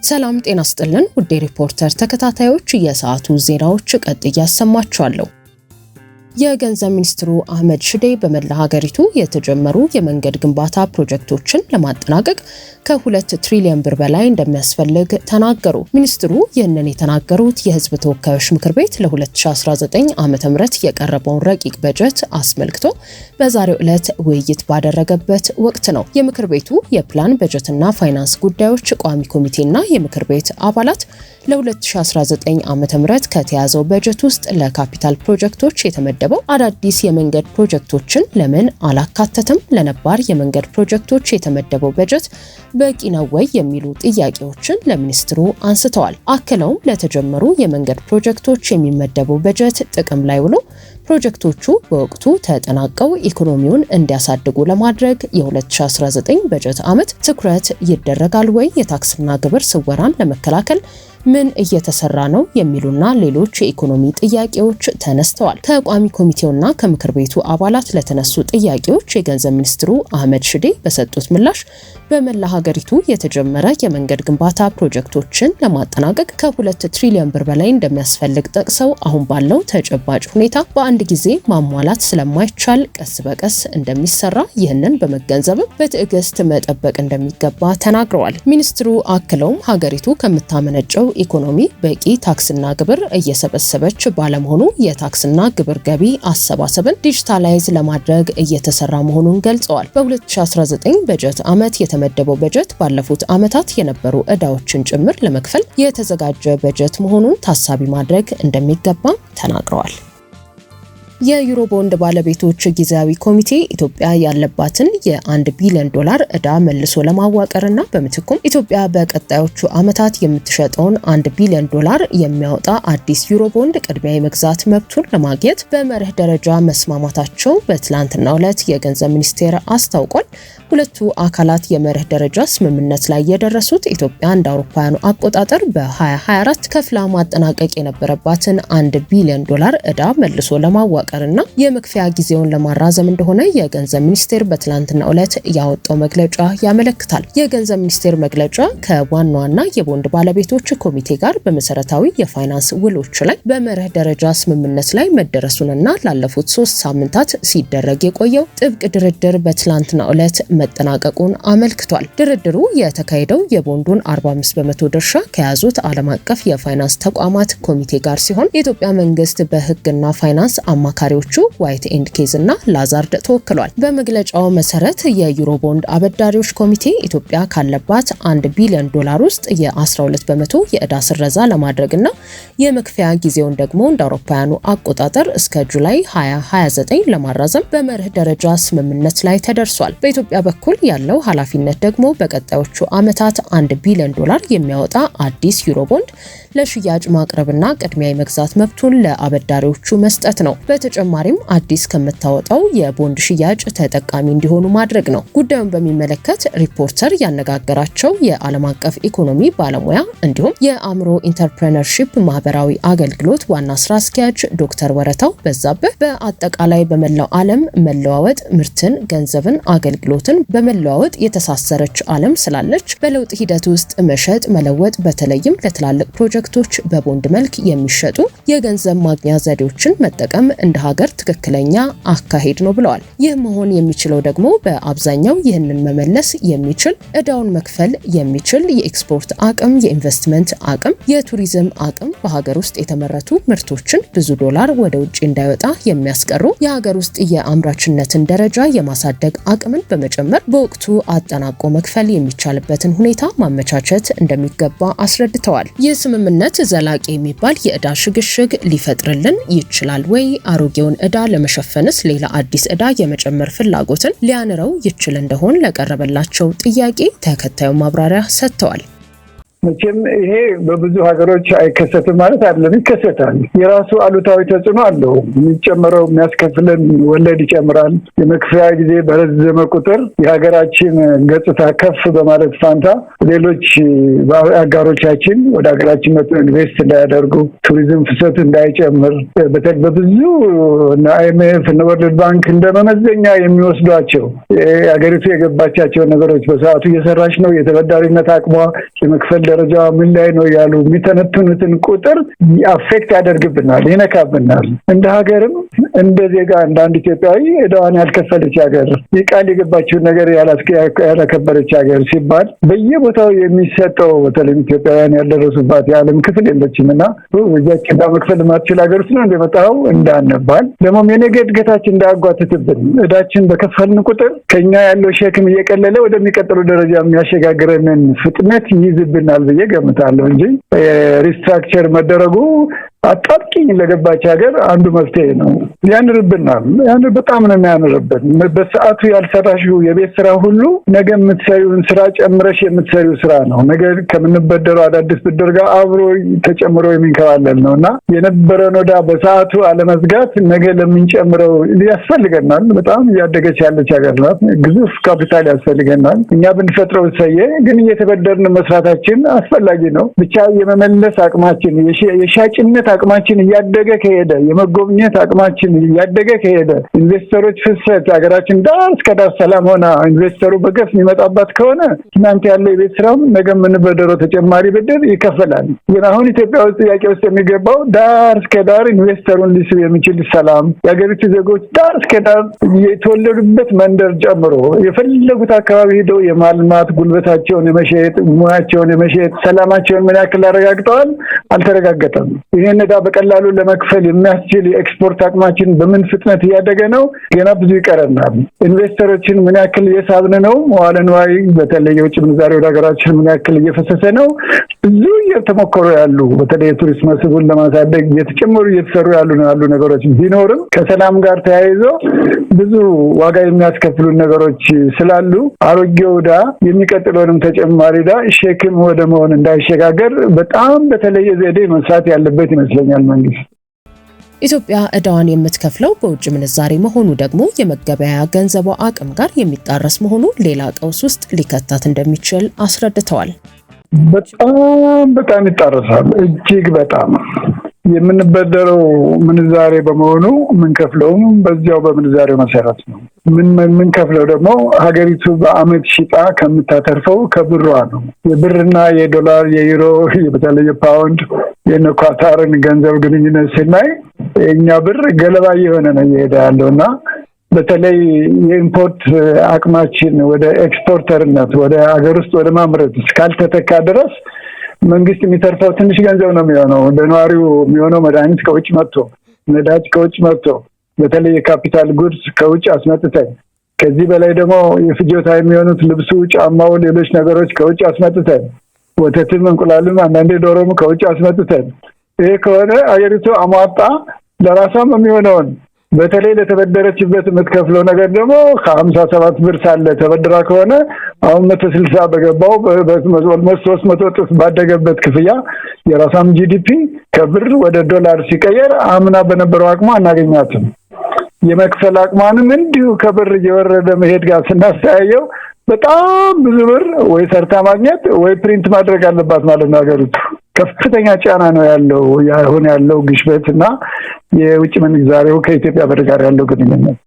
ሰላም ጤና ይስጥልን ውድ ሪፖርተር ተከታታዮች የሰዓቱ ዜናዎች ቀጥዬ ያሰማችኋለሁ። የገንዘብ ሚኒስትሩ አህመድ ሽዴ በመላ ሀገሪቱ የተጀመሩ የመንገድ ግንባታ ፕሮጀክቶችን ለማጠናቀቅ ከ2 ትሪሊዮን ብር በላይ እንደሚያስፈልግ ተናገሩ። ሚኒስትሩ ይህንን የተናገሩት የሕዝብ ተወካዮች ምክር ቤት ለ2019 ዓ.ም የቀረበውን ረቂቅ በጀት አስመልክቶ በዛሬው ዕለት ውይይት ባደረገበት ወቅት ነው። የምክር ቤቱ የፕላን በጀትና ፋይናንስ ጉዳዮች ቋሚ ኮሚቴና የምክር ቤት አባላት ለ2019 ዓ.ም ከተያዘው በጀት ውስጥ ለካፒታል ፕሮጀክቶች የተመደበው አዳዲስ የመንገድ ፕሮጀክቶችን ለምን አላካተተም? ለነባር የመንገድ ፕሮጀክቶች የተመደበው በጀት በቂ ነው ወይ? የሚሉ ጥያቄዎችን ለሚኒስትሩ አንስተዋል። አክለውም ለተጀመሩ የመንገድ ፕሮጀክቶች የሚመደበው በጀት ጥቅም ላይ ውሎ ፕሮጀክቶቹ በወቅቱ ተጠናቀው ኢኮኖሚውን እንዲያሳድጉ ለማድረግ የ2019 በጀት ዓመት ትኩረት ይደረጋል ወይ? የታክስና ግብር ስወራን ለመከላከል ምን እየተሰራ ነው? የሚሉና ሌሎች የኢኮኖሚ ጥያቄዎች ተነስተዋል። ከቋሚ ኮሚቴውና ከምክር ቤቱ አባላት ለተነሱ ጥያቄዎች የገንዘብ ሚኒስትሩ አህመድ ሽዴ በሰጡት ምላሽ በመላ ሀገሪቱ የተጀመረ የመንገድ ግንባታ ፕሮጀክቶችን ለማጠናቀቅ ከ2 ትሪሊዮን ብር በላይ እንደሚያስፈልግ ጠቅሰው አሁን ባለው ተጨባጭ ሁኔታ በአንድ ጊዜ ማሟላት ስለማይቻል ቀስ በቀስ እንደሚሰራ ይህንን በመገንዘብ በትዕግስት መጠበቅ እንደሚገባ ተናግረዋል። ሚኒስትሩ አክለውም ሀገሪቱ ከምታመነጨው ኢኮኖሚ በቂ ታክስና ግብር እየሰበሰበች ባለመሆኑ የታክስና ግብር ገቢ አሰባሰብን ዲጂታላይዝ ለማድረግ እየተሰራ መሆኑን ገልጸዋል። በ2019 በጀት ዓመት የተመደበው በጀት ባለፉት ዓመታት የነበሩ ዕዳዎችን ጭምር ለመክፈል የተዘጋጀ በጀት መሆኑን ታሳቢ ማድረግ እንደሚገባ ተናግረዋል። የዩሮ ቦንድ ባለቤቶች ጊዜያዊ ኮሚቴ ኢትዮጵያ ያለባትን የ1 ቢሊዮን ዶላር ዕዳ መልሶ ለማዋቀርና በምትኩም ኢትዮጵያ በቀጣዮቹ ዓመታት የምትሸጠውን 1 ቢሊዮን ዶላር የሚያወጣ አዲስ ዩሮ ቦንድ ቅድሚያ የመግዛት መብቱን ለማግኘት በመርህ ደረጃ መስማማታቸው በትላንትናው ዕለት የገንዘብ ሚኒስቴር አስታውቋል። ሁለቱ አካላት የመርህ ደረጃ ስምምነት ላይ የደረሱት ኢትዮጵያ እንደ አውሮፓውያኑ አቆጣጠር በ2024 ከፍላ ማጠናቀቅ የነበረባትን 1 ቢሊዮን ዶላር ዕዳ መልሶ ለማዋቀርና የመክፈያ ጊዜውን ለማራዘም እንደሆነ የገንዘብ ሚኒስቴር በትላንትናው ዕለት ያወጣው መግለጫ ያመለክታል። የገንዘብ ሚኒስቴር መግለጫ ከዋና የቦንድ ባለቤቶች ኮሚቴ ጋር በመሰረታዊ የፋይናንስ ውሎች ላይ በመርህ ደረጃ ስምምነት ላይ መደረሱንና ላለፉት 3 ሳምንታት ሲደረግ የቆየው ጥብቅ ድርድር በትላንትናው ዕለት መጠናቀቁን አመልክቷል። ድርድሩ የተካሄደው የቦንዱን 45% ድርሻ ከያዙት ዓለም አቀፍ የፋይናንስ ተቋማት ኮሚቴ ጋር ሲሆን የኢትዮጵያ መንግስት በህግና ፋይናንስ አማካሪዎቹ ዋይት ኤንድ ኬዝ እና ላዛርድ ተወክሏል። በመግለጫው መሰረት የዩሮ ቦንድ አበዳሪዎች ኮሚቴ ኢትዮጵያ ካለባት 1 ቢሊዮን ዶላር ውስጥ የ12% የዕዳ ስረዛ ለማድረግና የመክፈያ ጊዜውን ደግሞ እንደ አውሮፓውያኑ አቆጣጠር እስከ ጁላይ 2029 ለማራዘም በመርህ ደረጃ ስምምነት ላይ ተደርሷል። በኢትዮጵያ በኩል ያለው ኃላፊነት ደግሞ በቀጣዮቹ ዓመታት 1 ቢሊዮን ዶላር የሚያወጣ አዲስ ዩሮ ቦንድ ለሽያጭ ማቅረብና ቅድሚያ የመግዛት መብቱን ለአበዳሪዎቹ መስጠት ነው። በተጨማሪም አዲስ ከምታወጣው የቦንድ ሽያጭ ተጠቃሚ እንዲሆኑ ማድረግ ነው። ጉዳዩን በሚመለከት ሪፖርተር ያነጋገራቸው የዓለም አቀፍ ኢኮኖሚ ባለሙያ እንዲሁም የአእምሮ ኢንተርፕረነርሺፕ ማህበራዊ አገልግሎት ዋና ስራ አስኪያጅ ዶክተር ወረታው በዛብህ በአጠቃላይ በመላው ዓለም መለዋወጥ ምርትን፣ ገንዘብን፣ አገልግሎትን በመለዋወጥ የተሳሰረች ዓለም ስላለች በለውጥ ሂደት ውስጥ መሸጥ መለወጥ በተለይም ለትላልቅ ፕሮጀክቶች በቦንድ መልክ የሚሸጡ የገንዘብ ማግኛ ዘዴዎችን መጠቀም እንደ ሀገር ትክክለኛ አካሄድ ነው ብለዋል። ይህ መሆን የሚችለው ደግሞ በአብዛኛው ይህንን መመለስ የሚችል ዕዳውን መክፈል የሚችል የኤክስፖርት አቅም፣ የኢንቨስትመንት አቅም፣ የቱሪዝም አቅም፣ በሀገር ውስጥ የተመረቱ ምርቶችን ብዙ ዶላር ወደ ውጭ እንዳይወጣ የሚያስቀሩ የሀገር ውስጥ የአምራችነትን ደረጃ የማሳደግ አቅምን በመጨመር በወቅቱ አጠናቆ መክፈል የሚቻልበትን ሁኔታ ማመቻቸት እንደሚገባ አስረድተዋል። ይህ ስምምነት ዘላቂ የሚባል የዕዳ ሽግሽግ ሊፈጥርልን ይችላል ወይ? አሮጌውን ዕዳ ለመሸፈንስ ሌላ አዲስ ዕዳ የመጨመር ፍላጎትን ሊያንረው ይችል እንደሆን ለቀረበላቸው ጥያቄ ተከታዩ ማብራሪያ ሰጥተዋል። መቼም ይሄ በብዙ ሀገሮች አይከሰትም ማለት አይደለም፣ ይከሰታል። የራሱ አሉታዊ ተጽዕኖ አለው። የሚጨመረው የሚያስከፍለን ወለድ ይጨምራል። የመክፈያ ጊዜ በረዘመ ቁጥር የሀገራችን ገጽታ ከፍ በማለት ፋንታ ሌሎች አጋሮቻችን ወደ ሀገራችን መጥተው ኢንቨስት እንዳያደርጉ፣ ቱሪዝም ፍሰት እንዳይጨምር በብዙ አይኤምኤፍ እና ወርልድ ባንክ እንደመመዘኛ የሚወስዷቸው ሀገሪቱ የገባቻቸው ነገሮች በሰዓቱ እየሰራች ነው፣ የተበዳሪነት አቅሟ የመክፈል ደረጃ ምን ላይ ነው ያሉ የሚተነትኑትን ቁጥር አፌክት ያደርግብናል፣ ይነካብናል። እንደ ሀገርም እንደ ዜጋ እንደ አንድ ኢትዮጵያዊ ዕዳዋን ያልከፈለች ሀገር፣ ቃል የገባችውን ነገር ያላከበረች ሀገር ሲባል በየቦታው የሚሰጠው በተለይ ኢትዮጵያውያን ያልደረሱባት የዓለም ክፍል የለችምና እዚያች ዕዳ መክፈል የማትችል ሀገር ውስጥ ነው እንደመጣው እንዳንባል። ደግሞም የነገ እድገታችን እንዳያጓትትብን ዕዳችን በከፈልን ቁጥር ከኛ ያለው ሸክም እየቀለለ ወደሚቀጥለው ደረጃ የሚያሸጋግረንን ፍጥነት ይይዝብናል ብዬ ገምታለሁ እንጂ ሪስትራክቸር መደረጉ አጣብቂኝ ለገባች ሀገር አንዱ መፍትሄ ነው። ያንርብናል። በጣም ነው የሚያንርብን። በሰዓቱ ያልሰራሽው የቤት ስራ ሁሉ ነገ የምትሰሪውን ስራ ጨምረሽ የምትሰሪው ስራ ነው። ነገ ከምንበደረው አዳዲስ ብድር ጋር አብሮ ተጨምሮ የሚንከባለል ነው እና የነበረን ዕዳ በሰዓቱ አለመዝጋት ነገ ለምንጨምረው ያስፈልገናል። በጣም እያደገች ያለች ሀገር ናት። ግዙፍ ካፒታል ያስፈልገናል። እኛ ብንፈጥረው ሰየ ግን እየተበደርን መስራታችን አስፈላጊ ነው። ብቻ የመመለስ አቅማችን የሻጭነት አቅማችን እያደገ ከሄደ የመጎብኘት አቅማችን እያደገ ከሄደ ኢንቨስተሮች ፍሰት ሀገራችን ዳር እስከ ዳር ሰላም ሆና ኢንቨስተሩ በገፍ የሚመጣባት ከሆነ ትናንት ያለው የቤት ስራም ነገ የምንበደረው ተጨማሪ ብድር ይከፈላል። ግን አሁን ኢትዮጵያ ውስጥ ጥያቄ ውስጥ የሚገባው ዳር እስከ ዳር ኢንቨስተሩን ሊስብ የሚችል ሰላም የሀገሪቱ ዜጎች ዳር እስከ ዳር የተወለዱበት መንደር ጨምሮ የፈለጉት አካባቢ ሄደው የማልማት ጉልበታቸውን የመሸጥ ሙያቸውን የመሸጥ ሰላማቸውን ምን ያክል አረጋግጠዋል? አልተረጋገጠም። ይሄን ዕዳ በቀላሉ ለመክፈል የሚያስችል የኤክስፖርት አቅማችን በምን ፍጥነት እያደገ ነው? ገና ብዙ ይቀረናል። ኢንቨስተሮችን ምን ያክል እየሳብን ነው? መዋለ ንዋይ በተለይ የውጭ ምንዛሬ ወደ ሀገራችን ምን ያክል እየፈሰሰ ነው? ብዙ እየተሞከሩ ያሉ በተለይ የቱሪስት መስህቡን ለማሳደግ እየተጨመሩ እየተሰሩ ያሉ ነገሮች ቢኖርም ከሰላም ጋር ተያይዞ ብዙ ዋጋ የሚያስከፍሉ ነገሮች ስላሉ አሮጌው ዕዳ የሚቀጥለውንም ተጨማሪ ዕዳ ሸክም ወደ መሆን እንዳይሸጋገር በጣም በተለየ ዘዴ መስራት ያለበት ይመስለኛል መንግስት። ኢትዮጵያ ዕዳዋን የምትከፍለው በውጭ ምንዛሬ መሆኑ ደግሞ የመገበያያ ገንዘቧ አቅም ጋር የሚጣረስ መሆኑ ሌላ ቀውስ ውስጥ ሊከታት እንደሚችል አስረድተዋል። በጣም ይጣረሳል። እጅግ በጣም የምንበደረው ምንዛሬ በመሆኑ የምንከፍለውም በዚያው በምንዛሬው መሰረት ነው። የምንከፍለው ደግሞ ሀገሪቱ በአመት ሽጣ ከምታተርፈው ከብሯ ነው። የብርና የዶላር የዩሮ በተለይ የፓውንድ የኳታርን ገንዘብ ግንኙነት ስናይ የእኛ ብር ገለባ እየሆነ ነው እየሄደ ያለውና በተለይ የኢምፖርት አቅማችን ወደ ኤክስፖርተርነት ወደ ሀገር ውስጥ ወደ ማምረት እስካልተተካ ድረስ መንግስት የሚተርፈው ትንሽ ገንዘብ ነው የሚሆነው። ለነዋሪው የሚሆነው መድኃኒት ከውጭ መጥቶ፣ ነዳጅ ከውጭ መጥቶ፣ በተለይ የካፒታል ጉድስ ከውጭ አስመጥተን ከዚህ በላይ ደግሞ የፍጆታ የሚሆኑት ልብሱ፣ ጫማው፣ ሌሎች ነገሮች ከውጭ አስመጥተን ወተትም፣ እንቁላልም አንዳንዴ ዶሮም ከውጭ አስመጥተን ይሄ ከሆነ አገሪቱ አሟጣ ለራሷም የሚሆነውን በተለይ ለተበደረችበት የምትከፍለው ነገር ደግሞ ከ57 ብር ሳለ ተበድራ ከሆነ አሁን 160 በገባው በኦልሞስት 300 እጥፍ ባደገበት ክፍያ የራሷም ጂዲፒ ከብር ወደ ዶላር ሲቀየር አምና በነበረው አቅሟ አናገኛትም። የመክፈል አቅሟንም እንዲሁ ከብር እየወረደ መሄድ ጋር ስናስተያየው በጣም ብዙ ብር ወይ ሰርታ ማግኘት ወይ ፕሪንት ማድረግ አለባት ማለት ነው። ሀገሪቱ ከፍተኛ ጫና ነው ያለው አሁን ያለው ግሽበትና የውጭ ምንዛሬው ከኢትዮጵያ ብር ጋር ያለው ግንኙነት።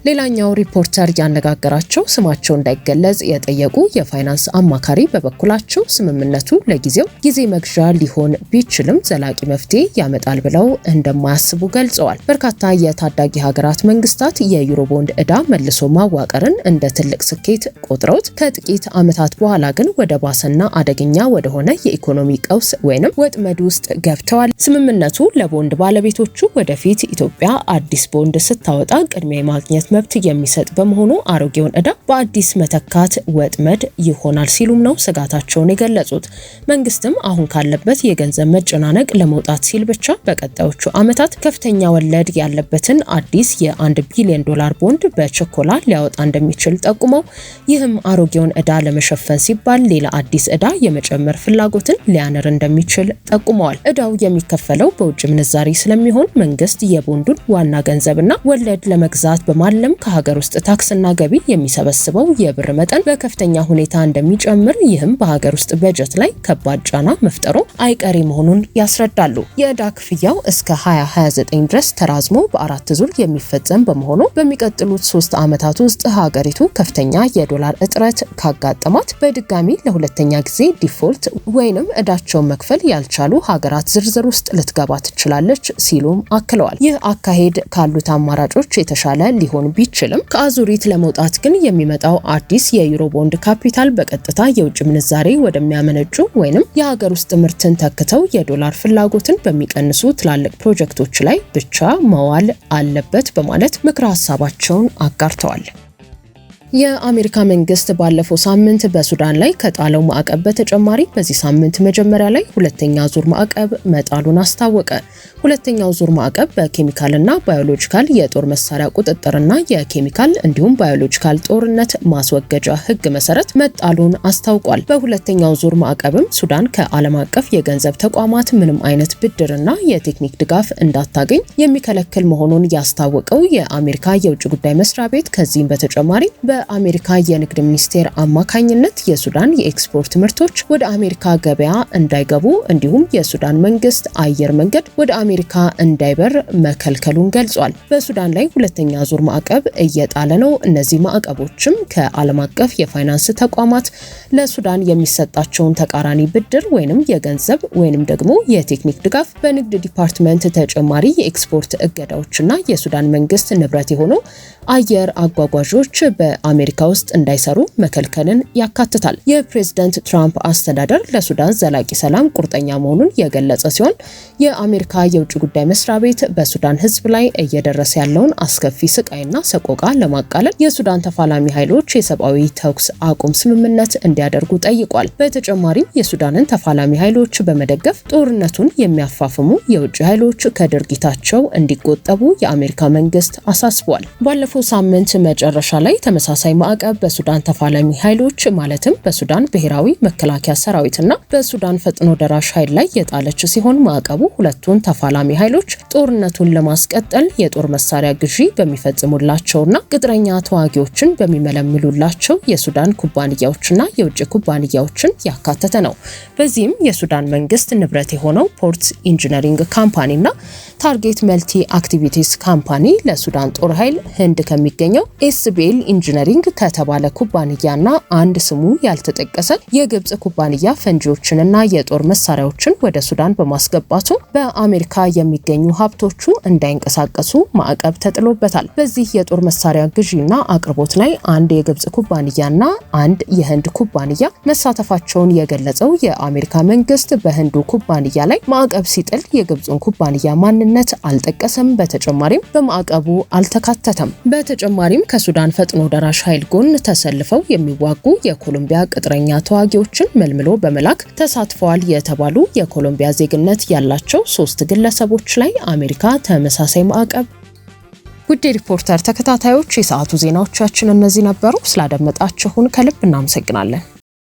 ሌላኛው ሪፖርተር ያነጋገራቸው ስማቸው እንዳይገለጽ የጠየቁ የፋይናንስ አማካሪ በበኩላቸው ስምምነቱ ለጊዜው ጊዜ መግዣ ሊሆን ቢችልም ዘላቂ መፍትሄ ያመጣል ብለው እንደማያስቡ ገልጸዋል። በርካታ የታዳጊ ሀገራት መንግስታት የዩሮ ቦንድ ዕዳ መልሶ ማዋቀርን እንደ ትልቅ ስኬት ቆጥረውት ከጥቂት ዓመታት በኋላ ግን ወደ ባሰና አደገኛ ወደሆነ የኢኮኖሚ ቀውስ ወይንም ወጥመድ ውስጥ ገብተዋል። ስምምነቱ ለቦንድ ባለቤቶቹ ወደፊት ኢትዮጵያ አዲስ ቦንድ ስታወጣ ቅድሚያ የማግኘት መብት የሚሰጥ በመሆኑ አሮጌውን ዕዳ በአዲስ መተካት ወጥመድ ይሆናል ሲሉም ነው ስጋታቸውን የገለጹት። መንግስትም አሁን ካለበት የገንዘብ መጨናነቅ ለመውጣት ሲል ብቻ በቀጣዮቹ ዓመታት ከፍተኛ ወለድ ያለበትን አዲስ የ1 ቢሊዮን ዶላር ቦንድ በችኮላ ሊያወጣ እንደሚችል ጠቁመው ይህም አሮጌውን ዕዳ ለመሸፈን ሲባል ሌላ አዲስ ዕዳ የመጨመር ፍላጎትን ሊያነር እንደሚችል ጠቁመዋል። ዕዳው የሚከፈለው በውጭ ምንዛሪ ስለሚሆን መንግስት የቦንዱን ዋና ገንዘብና ወለድ ለመግዛት በማለ ዓለም ከሀገር ውስጥ ታክስና ገቢ የሚሰበስበው የብር መጠን በከፍተኛ ሁኔታ እንደሚጨምር፣ ይህም በሀገር ውስጥ በጀት ላይ ከባድ ጫና መፍጠሩ አይቀሬ መሆኑን ያስረዳሉ። የዕዳ ክፍያው እስከ 2029 ድረስ ተራዝሞ በ4 ዙር የሚፈጸም በመሆኑ በሚቀጥሉት 3 ዓመታት ውስጥ ሀገሪቱ ከፍተኛ የዶላር እጥረት ካጋጠማት በድጋሚ ለሁለተኛ ጊዜ ዲፎልት ወይንም ዕዳቸውን መክፈል ያልቻሉ ሀገራት ዝርዝር ውስጥ ልትገባ ትችላለች ሲሉም አክለዋል። ይህ አካሄድ ካሉት አማራጮች የተሻለ ሊሆን ቢችልም ከአዙሪት ለመውጣት ግን የሚመጣው አዲስ የዩሮ ቦንድ ካፒታል በቀጥታ የውጭ ምንዛሬ ወደሚያመነጩ ወይንም የሀገር ውስጥ ምርትን ተክተው የዶላር ፍላጎትን በሚቀንሱ ትላልቅ ፕሮጀክቶች ላይ ብቻ መዋል አለበት በማለት ምክረ ሀሳባቸውን አጋርተዋል። የአሜሪካ መንግስት ባለፈው ሳምንት በሱዳን ላይ ከጣለው ማዕቀብ በተጨማሪ በዚህ ሳምንት መጀመሪያ ላይ ሁለተኛ ዙር ማዕቀብ መጣሉን አስታወቀ። ሁለተኛው ዙር ማዕቀብ በኬሚካልና ባዮሎጂካል የጦር መሳሪያ ቁጥጥርና የኬሚካል እንዲሁም ባዮሎጂካል ጦርነት ማስወገጃ ህግ መሰረት መጣሉን አስታውቋል። በሁለተኛው ዙር ማዕቀብም ሱዳን ከዓለም አቀፍ የገንዘብ ተቋማት ምንም አይነት ብድርና የቴክኒክ ድጋፍ እንዳታገኝ የሚከለክል መሆኑን ያስታወቀው የአሜሪካ የውጭ ጉዳይ መስሪያ ቤት ከዚህም በተጨማሪ በአሜሪካ የንግድ ሚኒስቴር አማካኝነት የሱዳን የኤክስፖርት ምርቶች ወደ አሜሪካ ገበያ እንዳይገቡ እንዲሁም የሱዳን መንግስት አየር መንገድ ወደ አሜሪካ እንዳይበር መከልከሉን ገልጿል። በሱዳን ላይ ሁለተኛ ዙር ማዕቀብ እየጣለ ነው። እነዚህ ማዕቀቦችም ከዓለም አቀፍ የፋይናንስ ተቋማት ለሱዳን የሚሰጣቸውን ተቃራኒ ብድር ወይንም የገንዘብ ወይንም ደግሞ የቴክኒክ ድጋፍ፣ በንግድ ዲፓርትመንት ተጨማሪ የኤክስፖርት እገዳዎችና የሱዳን መንግስት ንብረት የሆኑ አየር አጓጓዦች በአሜሪካ ውስጥ እንዳይሰሩ መከልከልን ያካትታል። የፕሬዝዳንት ትራምፕ አስተዳደር ለሱዳን ዘላቂ ሰላም ቁርጠኛ መሆኑን የገለጸ ሲሆን የአሜሪካ የውጭ ጉዳይ መስሪያ ቤት በሱዳን ህዝብ ላይ እየደረሰ ያለውን አስከፊ ስቃይና ሰቆቃ ለማቃለል የሱዳን ተፋላሚ ኃይሎች የሰብአዊ ተኩስ አቁም ስምምነት እንዲያደርጉ ጠይቋል። በተጨማሪም የሱዳንን ተፋላሚ ኃይሎች በመደገፍ ጦርነቱን የሚያፋፍሙ የውጭ ኃይሎች ከድርጊታቸው እንዲቆጠቡ የአሜሪካ መንግስት አሳስቧል። ባለፈው ሳምንት መጨረሻ ላይ ተመሳሳይ ማዕቀብ በሱዳን ተፋላሚ ኃይሎች ማለትም በሱዳን ብሔራዊ መከላከያ ሰራዊትና በሱዳን ፈጥኖ ደራሽ ኃይል ላይ የጣለች ሲሆን ማዕቀቡ ሁለቱን ተፋላሚ ኃይሎች ጦርነቱን ለማስቀጠል የጦር መሳሪያ ግዢ በሚፈጽሙላቸውና ቅጥረኛ ተዋጊዎችን በሚመለምሉላቸው የሱዳን ኩባንያዎችና የውጭ ኩባንያዎችን ያካተተ ነው። በዚህም የሱዳን መንግስት ንብረት የሆነው ፖርት ኢንጂነሪንግ ካምፓኒና ታርጌት መልቲ አክቲቪቲስ ካምፓኒ ለሱዳን ጦር ኃይል ህንድ ከሚገኘው ኤስቢኤል ኢንጂነሪንግ ከተባለ ኩባንያና አንድ ስሙ ያልተጠቀሰ የግብጽ ኩባንያ ፈንጂዎችንና የጦር መሳሪያዎችን ወደ ሱዳን በማስገባቱ በአሜሪካ የሚገኙ ሀብቶቹ እንዳይንቀሳቀሱ ማዕቀብ ተጥሎበታል። በዚህ የጦር መሳሪያ ግዢና አቅርቦት ላይ አንድ የግብጽ ኩባንያና አንድ የህንድ ኩባንያ መሳተፋቸውን የገለጸው የአሜሪካ መንግስት በህንዱ ኩባንያ ላይ ማዕቀብ ሲጥል የግብጽን ኩባንያ ማንነት አልጠቀሰም። በተጨማሪም በማዕቀቡ አልተካተተም። በተጨማሪም ከሱዳን ፈጥኖ ደራሽ ኃይል ጎን ተሰልፈው የሚዋጉ የኮሎምቢያ ቅጥረኛ ተዋጊዎችን መልምሎ በመላክ ተሳትፈዋል የተባሉ የኮሎምቢያ ዜግነት ያላቸው 3 ግለሰቦች ላይ አሜሪካ ተመሳሳይ ማዕቀብ። ውድ ሪፖርተር ተከታታዮች የሰዓቱ ዜናዎቻችን እነዚህ ነበሩ። ስላደመጣችሁን ከልብ እናመሰግናለን።